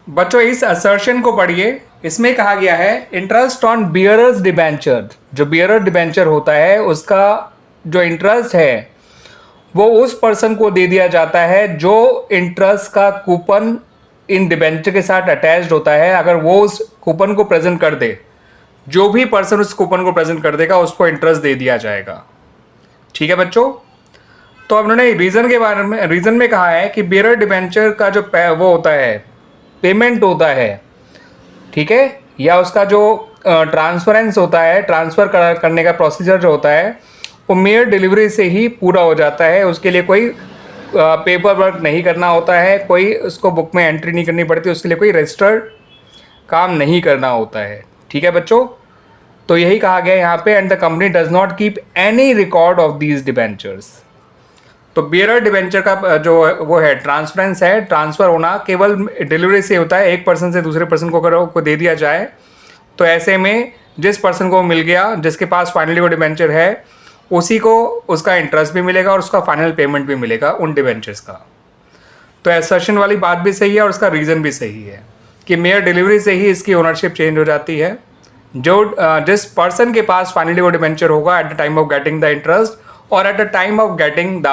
बच्चों इस असर्शन को पढ़िए। इसमें कहा गया है इंटरेस्ट ऑन बियरर्स डिबेंचर, जो बियरर डिबेंचर होता है उसका जो इंटरेस्ट है वो उस पर्सन को दे दिया जाता है जो इंटरेस्ट का कूपन इन डिबेंचर के साथ अटैच्ड होता है। अगर वो उस कूपन को प्रेजेंट कर दे, जो भी पर्सन उस कूपन को प्रेजेंट कर देगा उसको इंटरेस्ट दे दिया जाएगा। ठीक है बच्चों। तो अब उन्होंने रीजन के बारे में, रीजन में कहा है कि बियरर डिबेंचर का जो वो होता है, पेमेंट होता है, ठीक है, या उसका जो ट्रांसफरेंस होता है, ट्रांसफर करने का प्रोसीजर जो होता है वो मेयर डिलीवरी से ही पूरा हो जाता है। उसके लिए कोई पेपर वर्क नहीं करना होता है, कोई उसको बुक में एंट्री नहीं करनी पड़ती, उसके लिए कोई रजिस्टर्ड काम नहीं करना होता है। ठीक है बच्चों। तो यही कहा गया यहाँ पे, and the company does not keep any record of these debentures. तो बियरर डिबेंचर का जो वो है ट्रांसफरेंस है, ट्रांसफ़र होना केवल डिलीवरी से होता है। एक पर्सन से दूसरे पर्सन को अगर को दे दिया जाए तो ऐसे में जिस पर्सन को मिल गया, जिसके पास फाइनली वो डिबेंचर है, उसी को उसका इंटरेस्ट भी मिलेगा और उसका फाइनल पेमेंट भी मिलेगा उन डिबेंचर्स का। तो एसर्शन वाली बात भी सही है और उसका रीज़न भी सही है कि मेयर डिलीवरी से ही इसकी ओनरशिप चेंज हो जाती है। जो जिस पर्सन के पास फाइनली वो डिबेंचर होगा at the time of getting the interest और at the time of getting the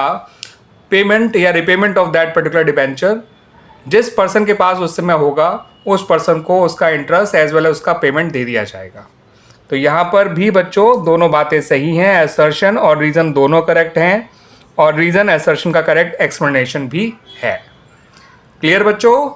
payment या repayment of that particular debenture, जिस पर्सन के पास उस समय होगा उस पर्सन को उसका इंटरेस्ट एज वेल एज उसका पेमेंट दे दिया जाएगा। तो यहाँ पर भी बच्चों दोनों बातें सही हैं, असर्शन और रीज़न दोनों करेक्ट हैं, और रीज़न असर्शन का करेक्ट एक्सप्लेनेशन भी है। क्लियर बच्चों।